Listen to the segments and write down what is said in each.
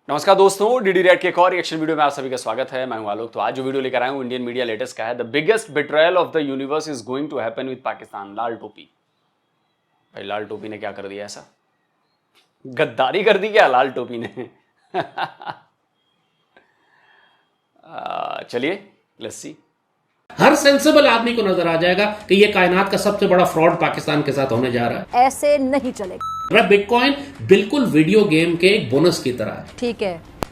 नमस्कार दोस्तों, DD red के एक और रिएक्शन वीडियो में आप सभी का स्वागत है। मैं हूं आलोक। तो आज जो वीडियो लेकर आया हूं इंडियन मीडिया लेटेस्ट का है, the biggest betrayal of the universe is going to happen with Pakistan. लाल टोपी। भाई लाल टोपी ने क्या कर दिया? ऐसा गद्दारी कर दी क्या लाल टोपी ने? चलिए लेट्स सी। हर सेंसिबल आदमी को नजर आ जाएगा कि ये कायनात का सबसे बड़ा फ्रॉड पाकिस्तान के साथ होने जा रहा है। ऐसे नहीं चलेगा। बिटकॉइन बिल्कुल वीडियो गेम के एक बोनस की तरह है।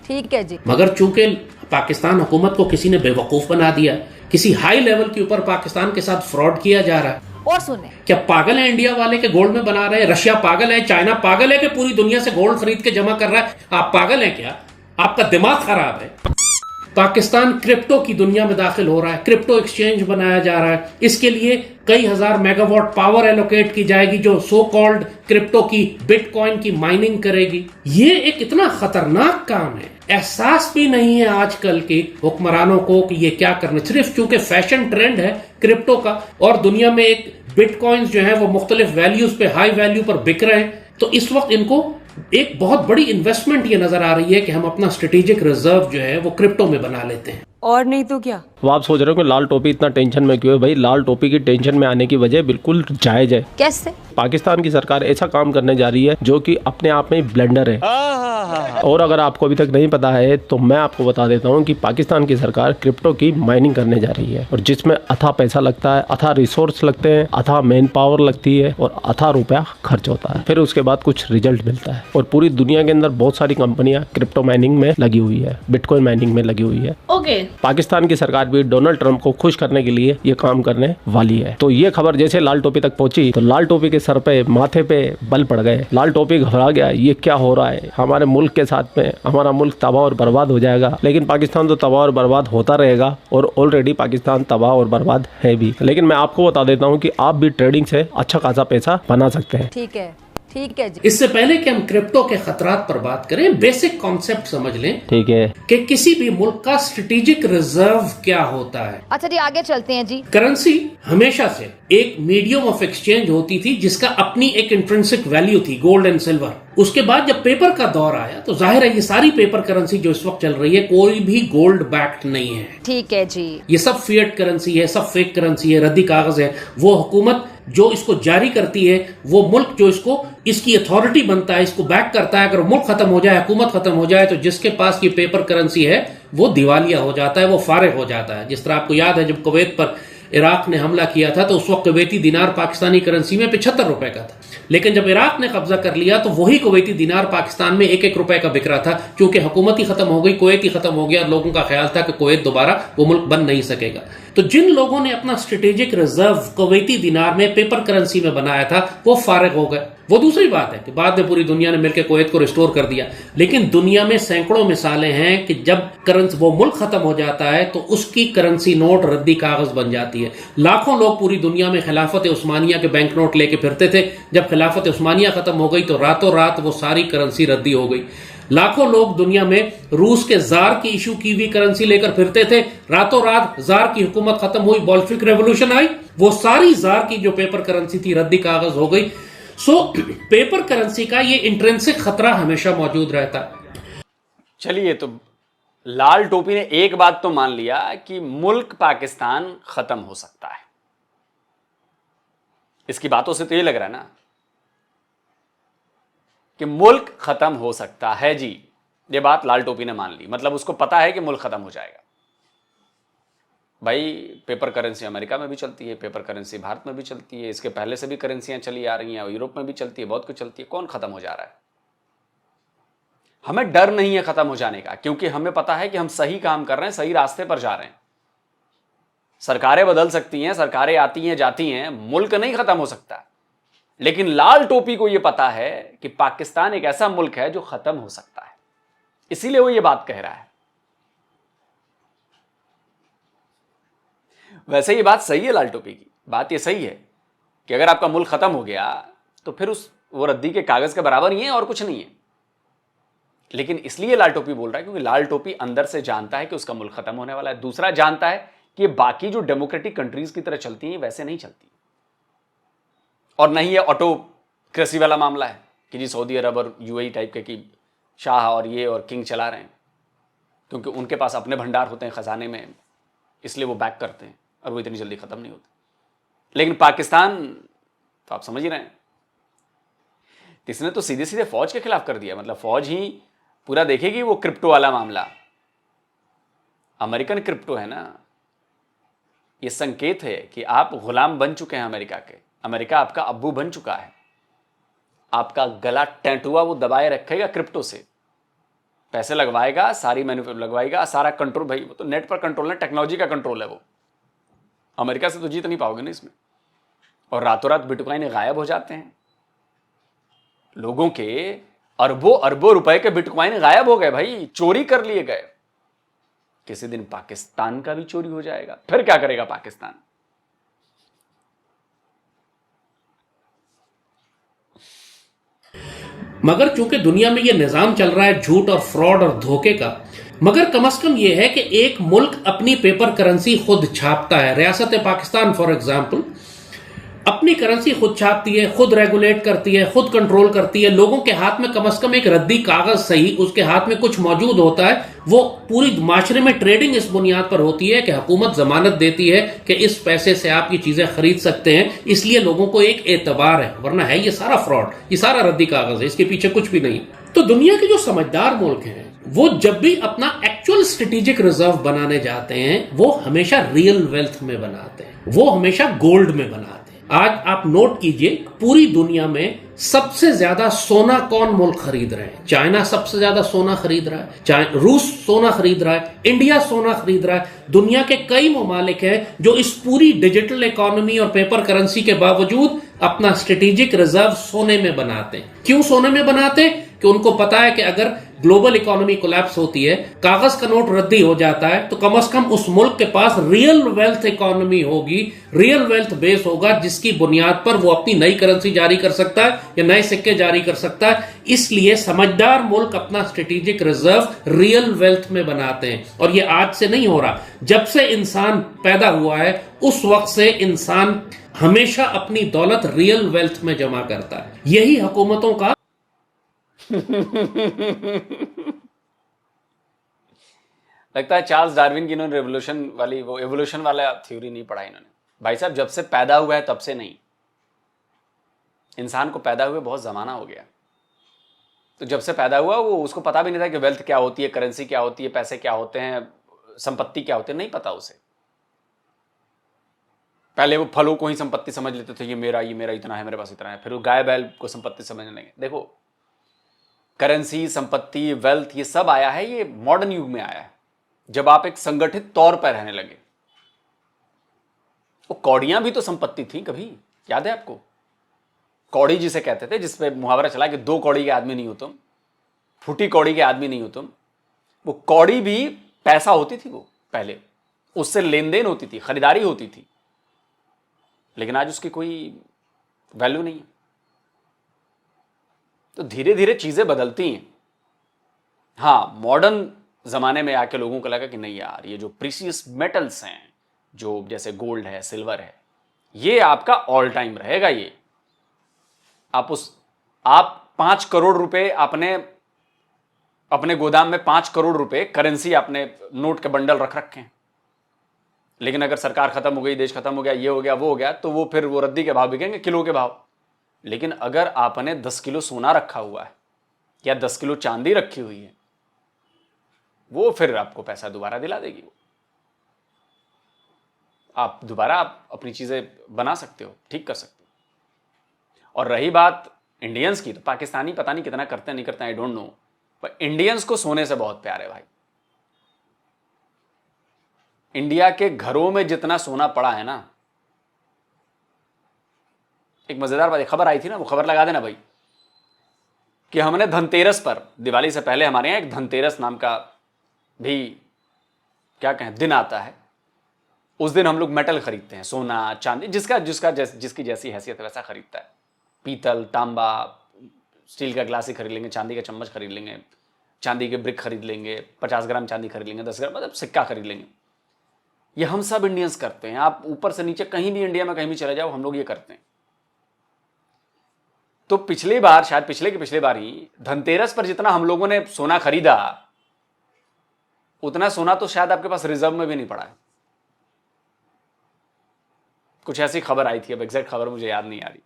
ठीक है जी। मगर चूंकि पाकिस्तान हुकूमत को किसी ने बेवकूफ बना दिया, किसी हाई लेवल के ऊपर पाकिस्तान के साथ फ्रॉड किया जा रहा है। और सुने, क्या पागल है इंडिया वाले के गोल्ड में बना रहे हैं? रशिया पागल है, चाइना पागल है कि पूरी दुनिया से गोल्ड खरीद के जमा कर रहा है? आप पागल हैं क्या? आपका दिमाग खराब है। पाकिस्तान क्रिप्टो की दुनिया में दाखिल हो रहा है, क्रिप्टो एक्सचेंज बनाया जा रहा है। इसके लिए कई हजार मेगावाट पावर एलोकेट की जाएगी जो सो कॉल्ड क्रिप्टो की बिटकॉइन की माइनिंग करेगी। ये एक इतना खतरनाक काम है, एहसास भी नहीं है आजकल के हुक्मरानों को कि ये क्या करना। सिर्फ चूंकि फैशन ट्रेंड है क्रिप्टो का और दुनिया में एक बिटकॉइंस जो है वो मुख्तलिफ वैल्यूज पे, हाई वैल्यू पर बिक रहे हैं, तो इस वक्त इनको एक बहुत बड़ी इन्वेस्टमेंट ये नजर आ रही है कि हम अपना स्ट्रेटेजिक रिजर्व जो है वो क्रिप्टो में बना लेते हैं। और नहीं तो क्या। वो आप सोच रहे हो कि लाल टोपी इतना टेंशन में क्यों है? भाई लाल टोपी की टेंशन में आने की वजह बिल्कुल जायज है। कैसे? पाकिस्तान की सरकार ऐसा काम करने जा रही है जो कि अपने आप में ब्लेंडर है। और अगर आपको अभी तक नहीं पता है तो मैं आपको बता देता हूँ कि पाकिस्तान की सरकार क्रिप्टो की माइनिंग करने जा रही है, और जिसमें अथा पैसा लगता है, अथा रिसोर्स लगते हैं, अथा मैन पावर लगती है और अथा रुपया खर्च होता है। फिर उसके बाद कुछ रिजल्ट मिलता है। और पूरी दुनिया के अंदर बहुत सारी कंपनियां क्रिप्टो माइनिंग में लगी हुई है, बिटकॉइन माइनिंग में लगी हुई है। पाकिस्तान की सरकार भी डोनाल्ड ट्रंप को खुश करने के लिए ये काम करने वाली है। तो ये खबर जैसे लाल टोपी तक पहुंची तो लाल टोपी के सर पे, माथे पे बल पड़ गए। लाल टोपी घबरा गया, ये क्या हो रहा है? हमारे मुल्क के साथ में हमारा मुल्क तबाह और बर्बाद हो जाएगा। लेकिन पाकिस्तान तो तबाह और बर्बाद होता रहेगा और ऑलरेडी पाकिस्तान तबाह और बर्बाद है भी। लेकिन मैं आपको बता देता हूँ कि आप भी ट्रेडिंग से अच्छा खासा पैसा बना सकते हैं। ठीक है जी। इससे पहले कि हम क्रिप्टो के खतरात पर बात करें, बेसिक कॉन्सेप्ट समझ लें। ठीक है कि किसी भी मुल्क का स्ट्रेटेजिक रिजर्व क्या होता है। अच्छा जी, आगे चलते हैं जी। करेंसी हमेशा से एक मीडियम ऑफ एक्सचेंज होती थी जिसका अपनी एक इंट्रिंसिक वैल्यू थी, गोल्ड एंड सिल्वर। उसके बाद जब पेपर का दौर आया तो जाहिर है ये सारी पेपर करेंसी जो इस वक्त चल रही है कोई भी गोल्ड बैक्ड नहीं है। ठीक है जी। ये सब फिएट करेंसी है, सब फेक करेंसी है, रद्दी कागज है। वो हुकूमत जो इसको जारी करती है, वो मुल्क जो इसकी अथॉरिटी बनता है, इसको बैक करता है। अगर मुल्क खत्म हो जाए, हुकूमत खत्म हो जाए, तो जिसके पास ये पेपर करेंसी है वो दिवालिया हो जाता है, वो फारिग हो जाता है। जिस तरह आपको याद है जब कुवैत पर इराक ने हमला किया था तो उस वक्त कुवैती दिनार पाकिस्तानी करेंसी में 75 रुपए का था। लेकिन जब इराक ने कब्जा कर लिया तो वही कुवैती दिनार पाकिस्तान में 1-1 रुपए का बिक रहा था, क्योंकि हुकूमत ही खत्म हो गई, कुवैत ही खत्म हो गया। लोगों का ख्याल था कि कुवैत दोबारा वो मुल्क बन नहीं सकेगा। तो जिन लोगों ने अपना स्ट्रेटेजिक रिजर्व कुवैती दिनार में, पेपर करेंसी में बनाया था, वो फारिग हो गए। वो दूसरी बात है कि बाद में पूरी दुनिया ने मिलकर कुवैत को रिस्टोर कर दिया। लेकिन दुनिया में सैकड़ों मिसालें हैं कि जब करेंसी वो मुल्क खत्म हो जाता है तो उसकी करेंसी नोट रद्दी कागज बन जाती है। लाखों लोग पूरी दुनिया में खिलाफत उस्मानिया के बैंक नोट लेके फिरते थे। जब खिलाफत उस्मानिया खत्म हो गई तो रातों रात वो सारी करेंसी रद्दी हो गई। लाखों लोग दुनिया में रूस के जार की इशू की हुई करेंसी लेकर फिरते थे। रातों रात जार की हुकूमत खत्म हुई, बोल्शेविक रेवोल्यूशन आई, वो सारी जार की जो पेपर करेंसी थी रद्दी कागज हो गई। सो पेपर करेंसी का ये इंट्रिंसिक खतरा हमेशा मौजूद रहता है। चलिए, तो लाल टोपी ने एक बात तो मान लिया कि मुल्क पाकिस्तान खत्म हो सकता है। इसकी बातों से तो ये लग रहा है ना कि मुल्क खत्म हो सकता है जी। ये बात लाल टोपी ने मान ली, मतलब उसको पता है कि मुल्क खत्म हो जाएगा। भाई पेपर करेंसी अमेरिका में भी चलती है, पेपर करेंसी भारत में भी चलती है, इसके पहले से भी करेंसियां चली आ रही हैं, यूरोप में भी चलती है, बहुत कुछ चलती है। कौन खत्म हो जा रहा है? हमें डर नहीं है खत्म हो जाने का, क्योंकि हमें पता है कि हम सही काम कर रहे हैं, सही रास्ते पर जा रहे हैं। सरकारें बदल सकती हैं, सरकारें आती हैं जाती हैं, मुल्क नहीं खत्म हो सकता। लेकिन लाल टोपी को यह पता है कि पाकिस्तान एक ऐसा मुल्क है जो खत्म हो सकता है, इसीलिए वो ये बात कह रहा है। वैसे ये बात सही है, लाल टोपी की बात ये सही है कि अगर आपका मुल्क खत्म हो गया तो फिर वो रद्दी के कागज के बराबर ही है और कुछ नहीं है। लेकिन इसलिए लाल टोपी बोल रहा है क्योंकि लाल टोपी अंदर से जानता है कि उसका मुल्क खत्म होने वाला है। दूसरा जानता है कि ये बाकी जो डेमोक्रेटिक कंट्रीज की तरह चलती हैं वैसे नहीं चलती, और नहीं ये ऑटोक्रेसी वाला मामला है कि जी सऊदी अरब और यूएई टाइप के कि शाह और ये और किंग चला रहे हैं, क्योंकि उनके पास अपने भंडार होते हैं खजाने में, इसलिए वो बैक करते हैं और वो इतनी जल्दी ख़त्म नहीं होते। लेकिन पाकिस्तान तो आप समझ ही रहे हैं, इसने तो सीधे सीधे फौज के खिलाफ कर दिया। मतलब फौज ही पूरा देखेगी वो क्रिप्टो वाला मामला। अमेरिकन क्रिप्टो है ना, ये संकेत है कि आप गुलाम बन चुके हैं अमेरिका के। अमेरिका आपका अब्बू बन चुका है, आपका गला टैटुआ वो दबाए रखेगा क्रिप्टो से, पैसे लगवाएगा, सारी मैन्युफैक्चर लगवाएगा, सारा कंट्रोल। भाई वो तो नेट पर कंट्रोल है, टेक्नोलॉजी का कंट्रोल है वो। अमेरिका से तो जीत नहीं पाओगे ना इसमें। और रातों रात बिटकॉइन गायब हो जाते हैं, लोगों के अरबों अरबों रुपए के बिटकॉइन गायब हो गए भाई, चोरी कर लिए गए। किसी दिन पाकिस्तान का भी चोरी हो जाएगा, फिर क्या करेगा पाकिस्तान? मगर चूंकि दुनिया में यह निजाम चल रहा है झूठ और फ्रॉड और धोखे का, मगर कम से कम यह है कि एक मुल्क अपनी पेपर करेंसी खुद छापता है। रियासत पाकिस्तान फॉर एग्जाम्पल अपनी करेंसी खुद छापती है, खुद रेगुलेट करती है, खुद कंट्रोल करती है। लोगों के हाथ में कम से कम एक रद्दी कागज सही उसके हाथ में कुछ मौजूद होता है। वो पूरी माशरे में ट्रेडिंग इस बुनियाद पर होती है कि हुकूमत जमानत देती है कि इस पैसे से आप ये चीजें खरीद सकते हैं, इसलिए लोगों को एक एतबार है। वरना है ये सारा फ्रॉड, ये सारा रद्दी कागज है, इसके पीछे कुछ भी नहीं। तो दुनिया के जो समझदार मुल्क हैं वो जब भी अपना एक्चुअल स्ट्रेटेजिक रिजर्व बनाने जाते हैं वो हमेशा रियल वेल्थ में बनाते हैं, वो हमेशा गोल्ड में बनाते हैं। आज आप नोट कीजिए, पूरी दुनिया में सबसे ज्यादा सोना कौन मुल्क खरीद रहे हैं? चाइना सबसे ज्यादा सोना खरीद रहा है, रूस सोना खरीद रहा है, इंडिया सोना खरीद रहा है। दुनिया के कई ममालिक हैं जो इस पूरी डिजिटल इकोनॉमी और पेपर करेंसी के बावजूद अपना स्ट्रेटेजिक रिजर्व सोने में बनाते हैं। क्यों सोने में बनाते हैं? कि उनको पता है कि अगर ग्लोबल इकोनॉमी कोलैप्स होती है, कागज का नोट रद्दी हो जाता है, तो कम से कम उस मुल्क के पास रियल वेल्थ इकोनॉमी होगी, रियल वेल्थ बेस होगा, जिसकी बुनियाद पर वो अपनी नई करेंसी जारी कर सकता है या नए सिक्के जारी कर सकता है। इसलिए समझदार मुल्क अपना स्ट्रेटेजिक रिजर्व रियल वेल्थ में बनाते हैं। और ये आज से नहीं हो रहा, जब से इंसान पैदा हुआ है उस वक्त से इंसान हमेशा अपनी दौलत रियल वेल्थ में जमा करता है। यही हुकूमतों का लगता है चार्ल्स डार्विन की इन्होंने रेवोल्यूशन वाली वो एवोल्यूशन वाला थ्योरी नहीं पढ़ा इन्होंने। भाई साहब, जब से पैदा हुआ है तब से नहीं, इंसान को पैदा हुए बहुत जमाना हो गया। तो जब से पैदा हुआ वो उसको पता भी नहीं था कि वेल्थ क्या होती है, करेंसी क्या होती है, पैसे क्या होते हैं, संपत्ति क्या होती है, नहीं पता उसे। पहले वो फलों को ही संपत्ति समझ लेते थे, ये मेरा इतना है, मेरे पास इतना है। फिर वो गाय बैल को संपत्ति समझने लगे। देखो, करेंसी, संपत्ति, वेल्थ, ये सब आया है, ये मॉडर्न युग में आया है, जब आप एक संगठित तौर पर रहने लगे। वो कौड़ियां भी तो संपत्ति थी कभी, याद है आपको? कौड़ी जिसे कहते थे, जिसपे मुहावरा चला कि 2 कौड़ी के आदमी नहीं हो तुम, फूटी कौड़ी के आदमी नहीं हो तुम। वो कौड़ी भी पैसा होती थी, वो पहले उससे लेन देन होती थी, खरीदारी होती थी। लेकिन आज उसकी कोई वैल्यू नहीं है। तो धीरे धीरे चीजें बदलती हैं। हाँ, मॉडर्न जमाने में आके लोगों को लगा कि नहीं यार, ये जो प्रीशियस मेटल्स हैं, जो जैसे गोल्ड है, सिल्वर है, ये आपका ऑल टाइम रहेगा। ये आप 5 करोड़ रुपए अपने गोदाम में 5 करोड़ रुपए करेंसी, आपने नोट के बंडल रख रखे हैं। लेकिन अगर सरकार खत्म हो गई, देश खत्म हो गया, ये हो गया, वो हो गया, तो वो फिर वो रद्दी के भाव बिकेंगे, किलो के भाव। लेकिन अगर आपने 10 किलो सोना रखा हुआ है या 10 किलो चांदी रखी हुई है, वो फिर आपको पैसा दोबारा दिला देगी। आप दोबारा अपनी चीजें बना सकते हो, ठीक कर सकते हो। और रही बात इंडियंस की, तो पाकिस्तानी पता नहीं कितना करते हैं, नहीं करते हैं, आई डोंट नो, पर इंडियंस को सोने से बहुत प्यार है भाई। इंडिया के घरों में जितना सोना पड़ा है ना, एक मजेदार बात, खबर आई थी ना, वो खबर लगा देना भाई, कि हमने धनतेरस पर, दिवाली से पहले हमारे यहां एक धनतेरस नाम का भी क्या कहें दिन आता है। उस दिन हम लोग मेटल खरीदते हैं, सोना चांदी, जिसकी जैसी हैसियत वैसा खरीदता है। पीतल, तांबा, स्टील का ग्लास ही खरीद लेंगे, चांदी का चम्मच खरीद लेंगे, चांदी के ब्रिक खरीद लेंगे, 50 ग्राम चांदी खरीद लेंगे, 10 ग्राम मतलब सिक्का खरीद लेंगे। ये हम सब इंडियंस करते हैं। आप ऊपर से नीचे कहीं भी इंडिया में कहीं भी चले जाओ, हम लोग ये करते हैं। तो पिछली बार, शायद पिछले के पिछले बार ही, धनतेरस पर जितना हम लोगों ने सोना खरीदा उतना सोना तो शायद आपके पास रिजर्व में भी नहीं पड़ा है। कुछ ऐसी खबर आई थी, अब एग्जैक्ट खबर मुझे याद नहीं आ रही।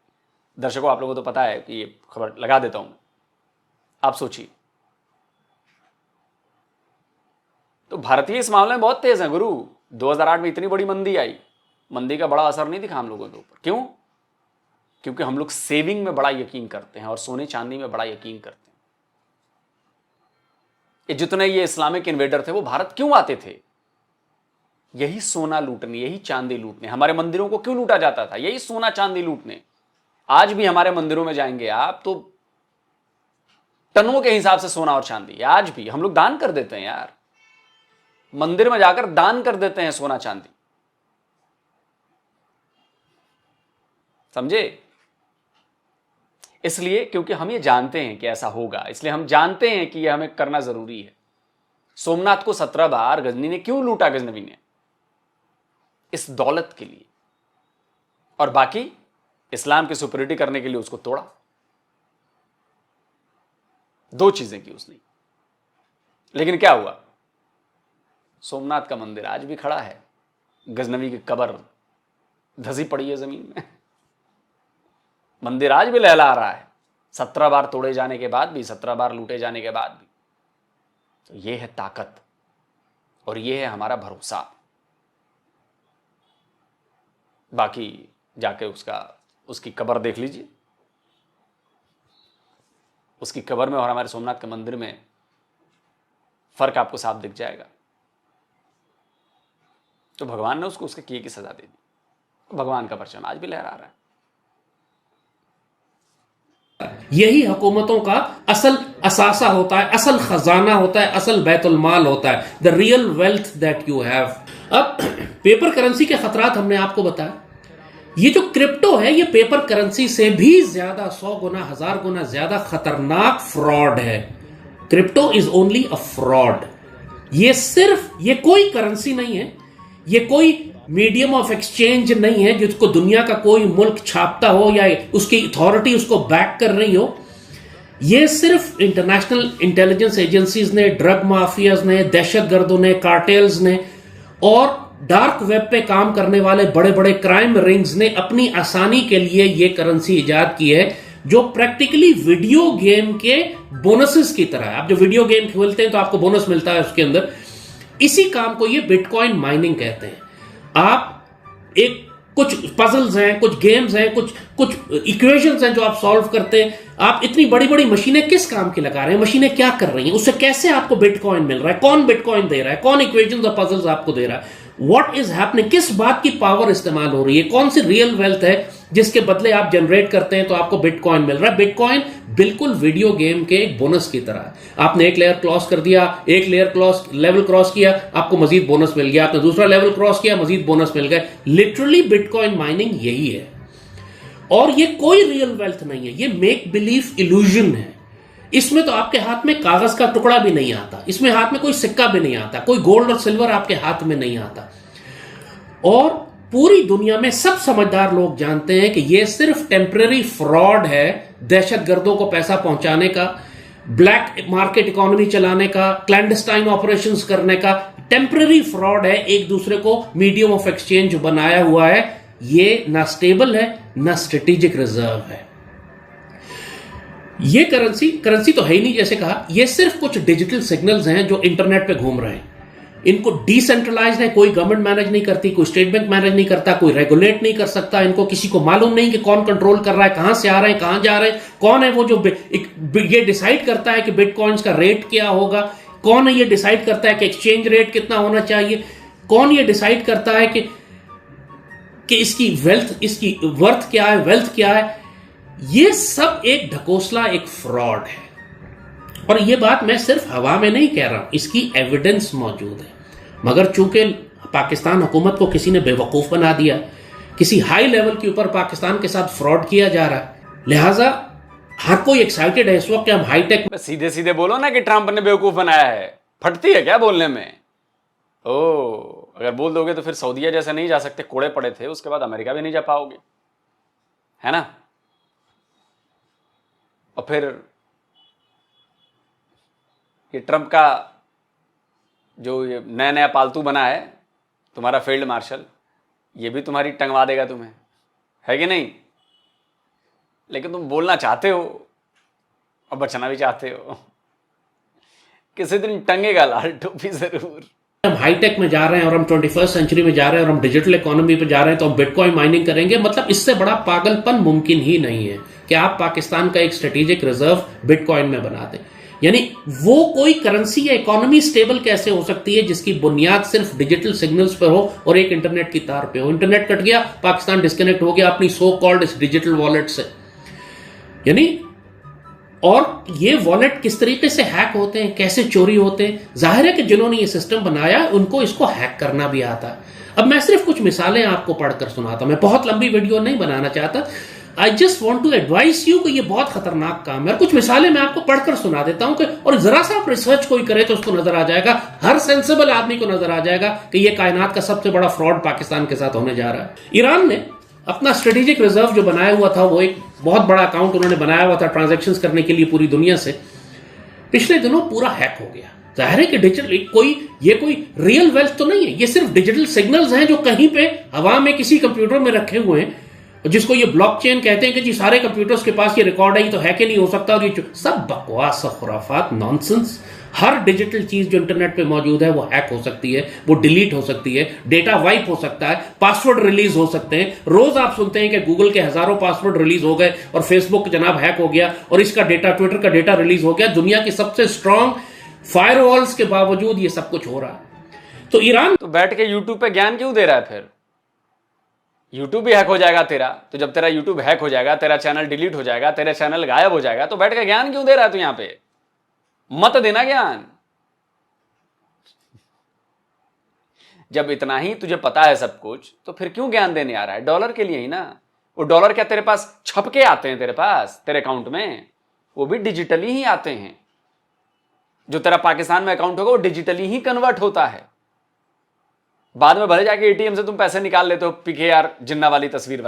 दर्शकों, आप लोगों को तो पता है कि ये खबर लगा देता हूं मैं, आप सोचिए। तो भारतीय इस मामले में बहुत तेज है गुरु। 2008 में इतनी बड़ी मंदी आई, मंदी का बड़ा असर नहीं दिखा हम लोगों के ऊपर। क्यों? क्योंकि हम लोग सेविंग में बड़ा यकीन करते हैं और सोने चांदी में बड़ा यकीन करते हैं। जितने ये इस्लामिक इन्वेडर थे वो भारत क्यों आते थे? यही सोना लूटने, यही चांदी लूटने। हमारे मंदिरों को क्यों लूटा जाता था? यही सोना चांदी लूटने। आज भी हमारे मंदिरों में जाएंगे आप तो टनों के हिसाब से सोना और चांदी है। आज भी हम लोग दान कर देते हैं यार, मंदिर में जाकर दान कर देते हैं सोना चांदी, समझे? इसलिए क्योंकि हम ये जानते हैं कि ऐसा होगा, इसलिए हम जानते हैं कि यह हमें करना जरूरी है। सोमनाथ को 17 बार गजनी ने क्यों लूटा? गजनवी ने इस दौलत के लिए, और बाकी इस्लाम की सुपरिटी करने के लिए उसको तोड़ा। 2 चीजें की उसने। लेकिन क्या हुआ? सोमनाथ का मंदिर आज भी खड़ा है, गजनवी की कब्र धसी पड़ी है जमीन में। मंदिर आज भी लहला रहा है, 17 बार तोड़े जाने के बाद भी, 17 बार लूटे जाने के बाद भी। तो यह है ताकत और यह है हमारा भरोसा। बाकी जाके उसकी कब्र देख लीजिए, उसकी कब्र में और हमारे सोमनाथ के मंदिर में फर्क आपको साफ दिख जाएगा। तो भगवान ने उसको उसके किए की सजा दे दी। भगवान का परचम आज भी लहरा रहा है। यही हुकूमतों का असल असासा होता है, असल खजाना होता है, असल बैतुल माल होता है, the real wealth that you have. अब पेपर करेंसी के खतरात हमने आपको बताया। ये जो क्रिप्टो है ये पेपर करेंसी से भी ज्यादा 100 गुना 1000 गुना ज्यादा खतरनाक फ्रॉड है। Crypto is only a fraud. ये कोई करेंसी नहीं है, ये कोई मीडियम ऑफ एक्सचेंज नहीं है जिसको दुनिया का कोई मुल्क छापता हो या उसकी अथॉरिटी उसको बैक कर रही हो। ये सिर्फ इंटरनेशनल इंटेलिजेंस एजेंसीज ने, ड्रग माफियाज ने, दहशतगर्दों ने, कार्टेल्स ने और डार्क वेब पे काम करने वाले बड़े बड़े क्राइम रिंग्स ने अपनी आसानी के लिए ये करेंसी इजाद की है, जो प्रैक्टिकली वीडियो गेम के बोनसेस की तरह है। आप जो वीडियो गेम खेलते हैं तो आपको बोनस मिलता है उसके अंदर। इसी काम को ये बिटकॉइन माइनिंग कहते हैं। आप कुछ पजल्स हैं, कुछ गेम्स हैं, कुछ इक्वेशंस हैं जो आप सॉल्व करते हैं। आप इतनी बड़ी बड़ी मशीनें किस काम की लगा रहे हैं? मशीनें क्या कर रही हैं? उससे कैसे आपको बिटकॉइन मिल रहा है? कौन बिटकॉइन दे रहा है? कौन इक्वेशंस और पजल्स आपको दे रहा है? What is happening? किस बात की पावर इस्तेमाल हो रही है? कौन सी रियल वेल्थ है जिसके बदले आप जनरेट करते हैं तो आपको बिटकॉइन मिल रहा है? बिटकॉइन बिल्कुल वीडियो गेम के एक बोनस की तरह है। आपने एक लेयर क्रॉस कर दिया, एक लेवल क्रॉस किया, आपको मजीद बोनस मिल गया। आपने दूसरा लेवल क्रॉस किया, मजीद बोनस मिल गए। लिटरली बिटकॉइन माइनिंग यही है। और ये कोई रियल वेल्थ नहीं है, ये मेक बिलीव इल्यूजन है। इसमें तो आपके हाथ में कागज का टुकड़ा भी नहीं आता, इसमें हाथ में कोई सिक्का भी नहीं आता, कोई गोल्ड और सिल्वर आपके हाथ में नहीं आता। और पूरी दुनिया में सब समझदार लोग जानते हैं कि यह सिर्फ टेम्पररी फ्रॉड है, दहशतगर्दों को पैसा पहुंचाने का, ब्लैक मार्केट इकोनॉमी चलाने का, क्लैंडस्टाइन ऑपरेशंस करने का टेम्पररी फ्रॉड है। एक दूसरे को मीडियम ऑफ एक्सचेंज बनाया हुआ है। ये ना स्टेबल है ना स्ट्रेटेजिक रिजर्व है। ये करेंसी तो है ही नहीं। जैसे कहा, ये सिर्फ कुछ डिजिटल सिग्नल्स हैं जो इंटरनेट पे घूम रहे हैं। इनको डिसेंट्रलाइज है, कोई गवर्नमेंट मैनेज नहीं करती, कोई स्टेट बैंक मैनेज नहीं करता, कोई रेगुलेट नहीं कर सकता। इनको किसी को मालूम नहीं कि कौन कंट्रोल कर रहा है, कहां से आ रहे हैं, कहां जा रहे हैं, कौन है वो जो ये डिसाइड करता है कि बिटकॉइंस का रेट क्या होगा, कौन है ये डिसाइड करता है कि एक्सचेंज रेट कितना होना चाहिए, कौन ये डिसाइड करता है कि इसकी वर्थ क्या है, वेल्थ क्या है। ये सब एक ढकोसला, एक फ्रॉड है। और ये बात मैं सिर्फ हवा में नहीं कह रहा हूं, इसकी एविडेंस मौजूद है। मगर चूंकि पाकिस्तान हुकूमत को किसी ने बेवकूफ बना दिया, किसी हाई लेवल के ऊपर पाकिस्तान के साथ फ्रॉड किया जा रहा है, लिहाजा हर कोई एक्साइटेड है इस वक्त कि हम हाईटेक। सीधे सीधे बोलो ना कि ट्रंप ने बेवकूफ बनाया है, फटती है क्या बोलने में? अगर बोल दोगे तो फिर सऊदीया जैसे नहीं जा सकते, कोड़े पड़े थे, उसके बाद अमेरिका भी नहीं जा पाओगे, है ना? और फिर ये ट्रंप का जो ये नया नया पालतू बना है तुम्हारा फील्ड मार्शल, ये भी तुम्हारी टंगवा देगा तुम्हें, है कि नहीं? लेकिन तुम बोलना चाहते हो और बचना भी चाहते हो। किसी दिन टंगेगा लाल टोपी जरूर। हम हाईटेक में जा रहे हैं और हम 21st सेंचुरी में जा रहे हैं और हम डिजिटल इकोनॉमी पे जा रहे हैं तो हम बिटकॉइन माइनिंग करेंगे। मतलब इससे बड़ा पागलपन मुमकिन ही नहीं है कि आप पाकिस्तान का एक स्ट्रेटेजिक रिजर्व बिटकॉइन में बना दें। यानी वो कोई करेंसी या इकोनॉमी स्टेबल कैसे हो सकती है जिसकी बुनियाद सिर्फ डिजिटल सिग्नल्स पर हो और एक इंटरनेट की तार पे हो। इंटरनेट कट गया, पाकिस्तान डिस्कनेक्ट हो गया अपनी सो कॉल्ड इस डिजिटल वॉलेट से। यानी और ये वॉलेट किस तरीके से हैक होते हैं, कैसे चोरी होते हैं, जाहिर है कि जिन्होंने ये सिस्टम बनाया उनको इसको हैक करना भी आता है। अब मैं सिर्फ कुछ मिसालें आपको पढ़कर सुनाता, मैं बहुत लंबी वीडियो नहीं बनाना चाहता। I just want to advise you कि ये बहुत खतरनाक काम है। और कुछ मिसालें मैं आपको पढ़कर सुना देता हूं कि और जरा सा आप रिसर्च कोई करे तो उसको नजर आ जाएगा, हर सेंसिबल आदमी को नजर आ जाएगा कि ये कायनात का सबसे बड़ा फ्रॉड पाकिस्तान के साथ होने जा रहा है। ईरान ने अपना स्ट्रेटेजिक रिजर्व जो बनाया हुआ था, वो एक बहुत बड़ा अकाउंट उन्होंने बनाया हुआ था ट्रांजैक्शंस करने के लिए पूरी दुनिया से, पिछले दिनों पूरा हैक हो गया। जाहिर है कि डिजिटल ये कोई रियल वेल्थ तो नहीं है, ये सिर्फ डिजिटल सिग्नल्स हैं जो कहीं पे हवा में किसी कंप्यूटर में रखे हुए हैं, जिसको ये ब्लॉकचेन कहते हैं कि जी सारे कंप्यूटर्स के पास ये रिकॉर्ड है, ये तो हैक ही नहीं हो सकता। और ये सब बकवास, खुराफात, नॉनसेंस। हर डिजिटल चीज जो इंटरनेट पे मौजूद है वो हैक हो सकती है, वो डिलीट हो सकती है, डेटा वाइप हो सकता है, पासवर्ड रिलीज हो सकते हैं। रोज आप सुनते हैं कि गूगल के हजारों पासवर्ड रिलीज हो गए और फेसबुक जनाब हैक हो गया और इसका डेटा, ट्विटर का डेटा रिलीज हो गया। दुनिया की सबसे स्ट्रॉन्ग फायरवॉल्स के बावजूद ये सब कुछ हो रहा है। तो ईरान तो बैठ के यूट्यूब पे ज्ञान क्यों दे रहा है? फिर यूट्यूब भी हैक हो जाएगा तेरा। तो जब तेरा यूट्यूब हैक हो जाएगा, तेरा चैनल डिलीट हो जाएगा, तेरा चैनल गायब हो जाएगा, तो बैठ के ज्ञान क्यों दे रहा है तू? यहां पे मत देना ज्ञान। जब इतना ही तुझे पता है सब कुछ, तो फिर क्यों ज्ञान देने आ रहा है? डॉलर के लिए ही ना। वो डॉलर क्या तेरे पास छप के आते हैं तेरे पास, तेरे अकाउंट में? वो भी डिजिटली ही आते हैं। जो तेरा पाकिस्तान में अकाउंट होगा वो डिजिटली ही कन्वर्ट होता है। बाद में भले जाके एटीएम से तुम पैसे निकाल लेते हो, पीकेआर जिन्ना वाली तस्वीर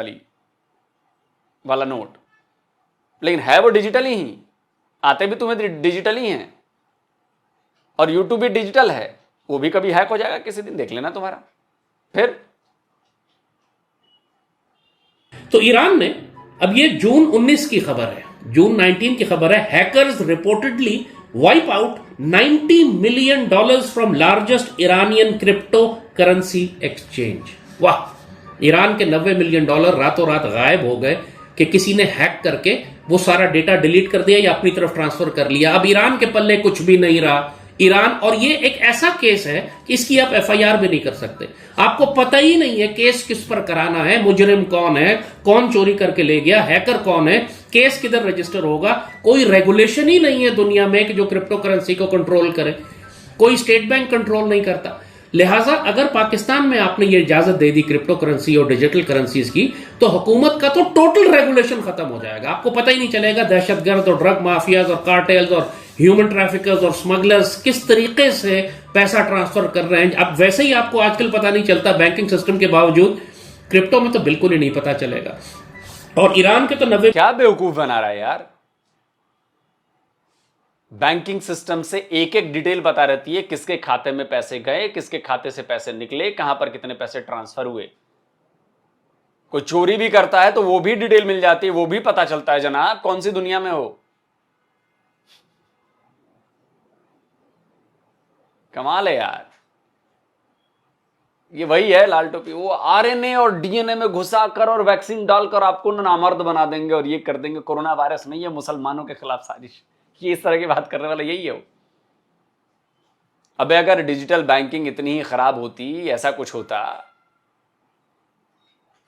वाला नोट, लेकिन है वो डिजिटली ही, आते भी तुम्हें डिजिटली हैं। और यूट्यूब भी डिजिटल है, वो भी कभी हैक हो जाएगा किसी दिन, देख लेना तुम्हारा। फिर तो ईरान ने, अब ये जून 19 की खबर है, जून 19 की खबर है, hackers reportedly wipe out $90 million from largest Iranian crypto currency exchange. वाह, ईरान के $90 मिलियन रातों रात गायब हो गए कि किसी ने हैक करके वो सारा डेटा डिलीट कर दिया या अपनी तरफ ट्रांसफर कर लिया। अब ईरान के पल्ले कुछ भी नहीं रहा। ईरान, और ये एक ऐसा केस है कि इसकी आप एफआईआर भी नहीं कर सकते। आपको पता ही नहीं है केस किस पर कराना है, मुजरिम कौन है, कौन चोरी करके ले गया, हैकर कौन है, केस किधर रजिस्टर होगा। कोई रेगुलेशन ही नहीं है दुनिया में कि जो क्रिप्टो करेंसी को कंट्रोल करे। कोई स्टेट बैंक कंट्रोल नहीं करता। लिहाजा अगर पाकिस्तान में आपने ये इजाजत दे दी क्रिप्टो करेंसी और डिजिटल करेंसीज की, तो हुकूमत का तो टोटल रेगुलेशन खत्म हो जाएगा। आपको पता ही नहीं चलेगा दहशतगर्द और ड्रग माफियाज और कार्टेल्स और ह्यूमन ट्रैफिकर्स और स्मगलर्स किस तरीके से पैसा ट्रांसफर कर रहे हैं। अब वैसे ही आपको आजकल पता नहीं चलता बैंकिंग सिस्टम के बावजूद, क्रिप्टो में तो बिल्कुल ही नहीं पता चलेगा। और ईरान के तो 90 क्या बेवकूफ बना रहा है यार। बैंकिंग सिस्टम से एक एक डिटेल बता रहती है, किसके खाते में पैसे गए, किसके खाते से पैसे निकले, कहां पर कितने पैसे ट्रांसफर हुए। कोई चोरी भी करता है तो वो भी डिटेल मिल जाती है, वो भी पता चलता है। जनाब कौन सी दुनिया में हो? कमाल है यार। ये वही है लाल टोपी, वो आरएनए और डीएनए में घुसा कर और वैक्सीन डालकर आपको नामर्द बना देंगे और ये कर देंगे। कोरोना वायरस नहीं है, मुसलमानों के खिलाफ साजिश। ये इस तरह की बात करने वाला यही है वो। अबे अगर डिजिटल बैंकिंग इतनी ही खराब होती, ऐसा कुछ होता,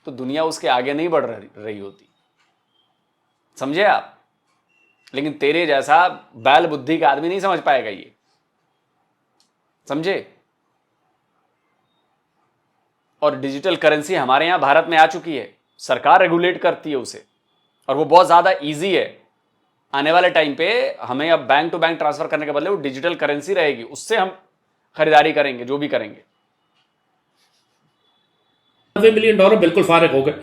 तो दुनिया उसके आगे नहीं बढ़ रही होती, समझे आप? लेकिन तेरे जैसा बैल बुद्धि का आदमी नहीं समझ पाएगा ये, समझे? और डिजिटल करेंसी हमारे यहां भारत में आ चुकी है, सरकार रेगुलेट करती है उसे, और वो बहुत ज्यादा इजी है। आने वाले टाइम पे हमें अब बैंक टू बैंक ट्रांसफर करने के बदले वो डिजिटल करेंसी रहेगी, उससे हम खरीदारी करेंगे, जो भी करेंगे। $90 मिलियन बिल्कुल फारिग हो गए।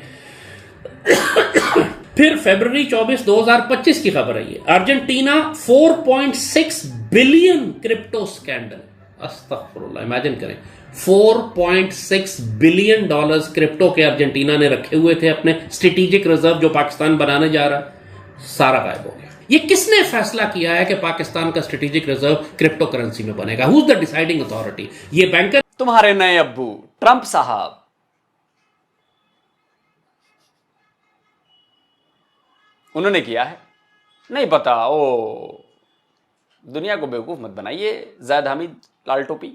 फिर फरवरी 24 2025 की खबर है, ये अर्जेंटीना 4.6 बिलियन क्रिप्टो स्कैंडल। अस्तगफुरुल्लाह, इमेजिन करें 4.6 बिलियन डॉलर्स क्रिप्टो के अर्जेंटीना ने रखे हुए थे अपने स्ट्रेटेजिक रिजर्व जो पाकिस्तान बनाने जा रहा है, सारा गायब हो गया। ये किसने फैसला किया है कि पाकिस्तान का स्ट्रेटेजिक रिजर्व क्रिप्टो करेंसी में बनेगा? Who is the deciding authority? ये बैंकर, तुम्हारे नए अब्बू ट्रंप साहब। उन्होंने किया है, नहीं पता। ओ, दुनिया को बेवकूफ मत बनाइए। ज़ैद हामिद लाल टोपी,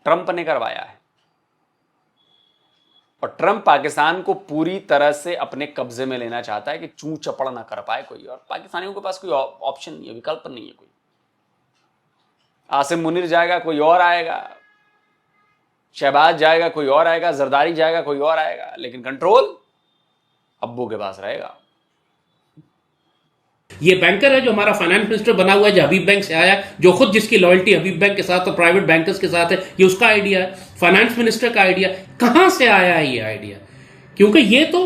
ट्रंप ने करवाया है। और ट्रंप पाकिस्तान को पूरी तरह से अपने कब्जे में लेना चाहता है कि चू चपड़ ना कर पाए कोई। और पाकिस्तानियों के पास कोई ऑप्शन नहीं है, विकल्प नहीं है कोई। आसिम मुनीर जाएगा, कोई और आएगा। शहबाज जाएगा, कोई और आएगा। जरदारी जाएगा, कोई और आएगा। लेकिन कंट्रोल अब्बू के पास रहेगा। ये बैंकर है जो हमारा फाइनेंस मिनिस्टर बना हुआ है, जो हबीब बैंक से आया, जो खुद जिसकी लॉयल्टी हबीब बैंक के साथ और प्राइवेट बैंकर्स के साथ है, ये उसका आइडिया है, फाइनेंस मिनिस्टर का आइडिया। कहां से आया है ये आइडिया? क्योंकि ये तो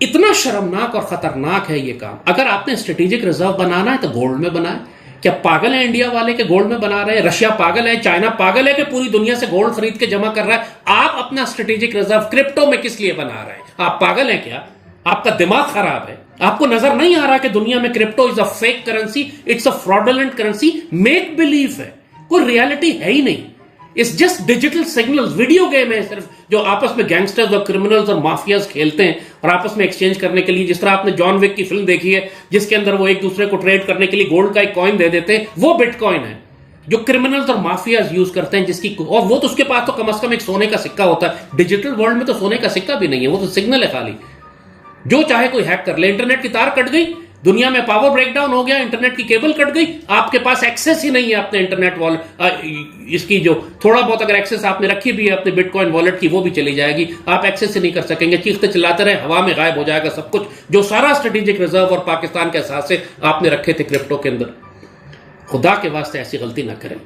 इतना शर्मनाक और खतरनाक है ये काम। अगर आपने स्ट्रेटेजिक रिजर्व बनाना है तो गोल्ड में बनाए। क्या पागल है इंडिया वाले के गोल्ड में बना रहे हैं? रशिया पागल है, चाइना पागल है कि पूरी दुनिया से गोल्ड खरीद के जमा कर रहा है। आप अपना स्ट्रेटेजिक रिजर्व क्रिप्टो में किस लिए बना रहे हैं? आप पागल हैं क्या? आपका दिमाग खराब है? आपको नजर नहीं आ रहा कि दुनिया में crypto is a fake currency, it's a fraudulent currency, make believe है, कोई रियलिटी है ही नहीं। It's just digital signals, video game है सिर्फ, जो आपस में गैंगस्टर्स और क्रिमिनल्स और माफियाज खेलते हैं और आपस में एक्सचेंज करने के लिए। जिस तरह आपने जॉन विक की फिल्म देखी है जिसके अंदर वो एक दूसरे को ट्रेड करने के लिए गोल्ड का एक कॉइन दे देते हैं, वो बिटकॉइन है जो क्रिमिनल्स और माफियाज यूज करते हैं, जिसकी, और वो तो उसके पास तो कम से कम एक सोने का सिक्का होता है। डिजिटल वर्ल्ड में तो सोने का सिक्का भी नहीं है, वो तो सिग्नल है खाली। जो चाहे कोई हैक कर ले। इंटरनेट की तार कट गई, दुनिया में पावर ब्रेकडाउन हो गया, इंटरनेट की केबल कट गई, आपके पास एक्सेस ही नहीं है अपने इंटरनेट वॉलेट इसकी। जो थोड़ा बहुत अगर एक्सेस आपने रखी भी है अपने बिटकॉइन वॉलेट की, वो भी चली जाएगी। आप एक्सेस ही नहीं कर सकेंगे, चीखते चिल्लाते रहे, हवा में गायब हो जाएगा सब कुछ, जो सारा स्ट्रेटेजिक रिजर्व और पाकिस्तान के एहसास आपने रखे थे क्रिप्टो के अंदर। खुदा के वास्ते ऐसी गलती ना करें।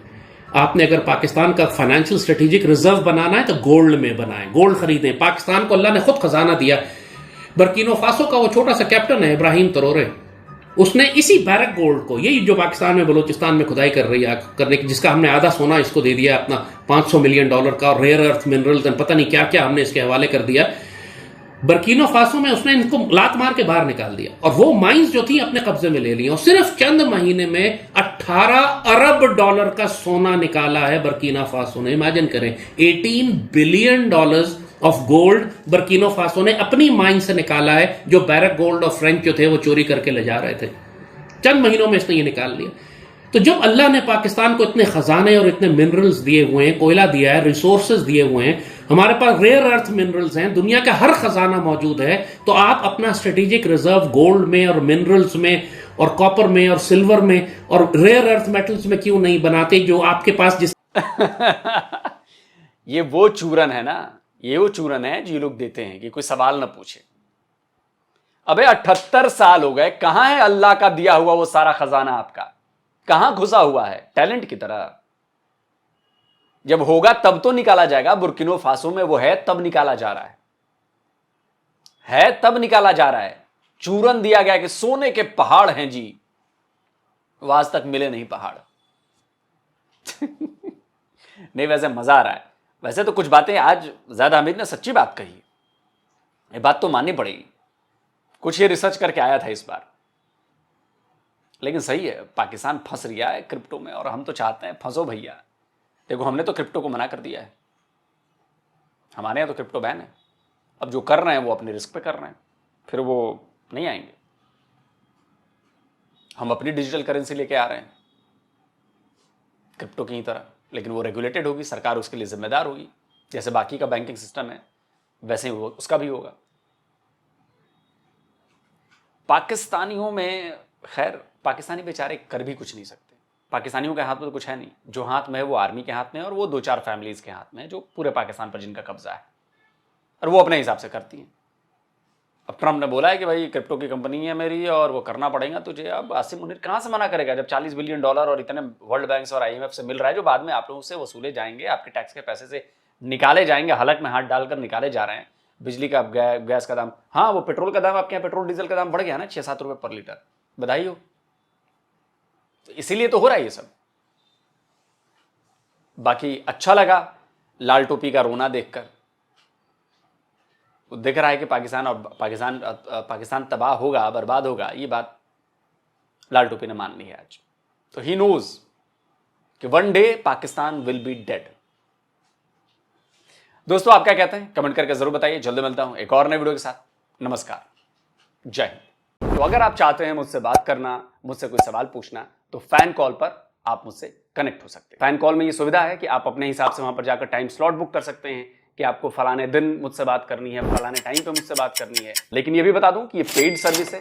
आपने अगर पाकिस्तान का फाइनेंशियल स्ट्रेटेजिक रिजर्व बनाना है तो गोल्ड में बनाएं, गोल्ड खरीदें। पाकिस्तान को अल्लाह ने खुद खजाना दिया। बर्किनो फासो का वो छोटा सा कैप्टन है इब्राहिम तरोरे, उसने इसी बैरक गोल्ड को, यही जो पाकिस्तान में बलूचिस्तान में खुदाई कर रही है करने की, जिसका हमने आधा सोना इसको दे दिया अपना $500 मिलियन का, और रेयर अर्थ मिनरल्स पता नहीं क्या क्या हमने इसके हवाले कर दिया। बर्किनो फासो में उसने इनको लात मार के बाहर निकाल दिया और वो माइंस जो थी अपने कब्जे में ले ली। और सिर्फ चंद महीने में $18 अरब का सोना निकाला है बर्किनो फासो ने। इमेजिन करें, $18 बिलियन ऑफ गोल्ड बर्किनो फासो ने अपनी माइन से निकाला है, जो बैरक गोल्ड और फ्रेंच जो थे वो चोरी करके ले जा रहे थे। चंद महीनों में इसने ये निकाल लिया। तो जब अल्लाह ने पाकिस्तान को इतने खजाने और इतने मिनरल्स दिए हुए हैं, कोयला दिया है, रिसोर्सेज दिए हुए हैं, हमारे पास रेयर अर्थ मिनरल्स हैं, दुनिया का हर खजाना मौजूद है, तो आप अपना स्ट्रेटेजिक रिजर्व गोल्ड में और मिनरल्स में और कॉपर में और सिल्वर में और रेयर अर्थ मेटल्स में क्यों नहीं बनाते, जो आपके पास जिस ये वो चूरन है ना, ये वो चूरन है जो ये लोग देते हैं कि कोई सवाल ना पूछे। अबे 78 साल हो गए, कहां है अल्लाह का दिया हुआ वो सारा खजाना? आपका कहां घुसा हुआ है? टैलेंट की तरह। जब होगा तब तो निकाला जाएगा। बुर्किनो फासो में वो है तब निकाला जा रहा है तब निकाला जा रहा है। चूरन दिया गया कि सोने के पहाड़ हैं जी, वो आज तक मिले नहीं पहाड़। नहीं, वैसे मजा आ रहा है। वैसे तो कुछ बातें आज ज़ैद हामिद ने सच्ची बात कही, ये बात तो माननी पड़ेगी। कुछ ये रिसर्च करके आया था इस बार, लेकिन सही है, पाकिस्तान फंस रहा है क्रिप्टो में और हम तो चाहते हैं फंसो भैया। देखो, हमने तो क्रिप्टो को मना कर दिया है, हमारे यहाँ तो क्रिप्टो बैन है। अब जो कर रहे हैं वो अपने रिस्क पे कर रहे हैं, फिर वो नहीं आएंगे। हम अपनी डिजिटल करेंसी लेके आ रहे हैं क्रिप्टो की तरह, लेकिन वो रेगुलेटेड होगी, सरकार उसके लिए जिम्मेदार होगी। जैसे बाकी का बैंकिंग सिस्टम है वैसे ही उसका भी होगा। पाकिस्तानियों में, खैर पाकिस्तानी बेचारे कर भी कुछ नहीं सकते। पाकिस्तानियों के हाथ में तो कुछ है नहीं, जो हाथ में है वो आर्मी के हाथ में है और वो 2-4 फैमिलीज के हाथ में है जो पूरे पाकिस्तान पर जिनका कब्जा है, और वो अपने हिसाब से करती हैं। अब ट्रंप ने बोला है कि भाई क्रिप्टो की कंपनी है मेरी और वो करना पड़ेगा तुझे। अब आसिम मुनीर कहाँ से मना करेगा जब $40 बिलियन और इतने वर्ल्ड बैंक और IMF से मिल रहा है, जो बाद में आप लोगों से वसूले जाएंगे, आपके टैक्स के पैसे से निकाले जाएंगे, हलक में हाथ डालकर निकाले जा रहे हैं। बिजली का गैस का दाम, हाँ वो पेट्रोल का दाम, आपके यहाँ पेट्रोल डीजल का दाम बढ़ गया ना 6-7 रुपए पर लीटर, बधाई हो। तो इसीलिए तो हो रहा है ये सब। बाकी अच्छा लगा लाल टोपी का रोना देखकर। दिख रहा है कि पाकिस्तान तबाह होगा, बर्बाद होगा, ये बात लाल टोपी ने मान ली है आज। तो ही नोज कि one day Pakistan will be dead. दोस्तों आप क्या कहते हैं कमेंट करके जरूर बताइए। जल्दी मिलता हूं एक और नए वीडियो के साथ। नमस्कार, जय हिंद। तो अगर आप चाहते हैं मुझसे बात करना, मुझसे कोई सवाल पूछना, तो फैन कॉल पर आप मुझसे कनेक्ट हो सकते हैं। फैन कॉल में ये सुविधा है कि आप अपने हिसाब से वहां पर जाकर टाइम स्लॉट बुक कर सकते हैं कि आपको फलाने दिन मुझसे बात करनी है, फलाने टाइम पे मुझसे बात करनी है। लेकिन ये भी बता दूं कि ये पेड सर्विस है,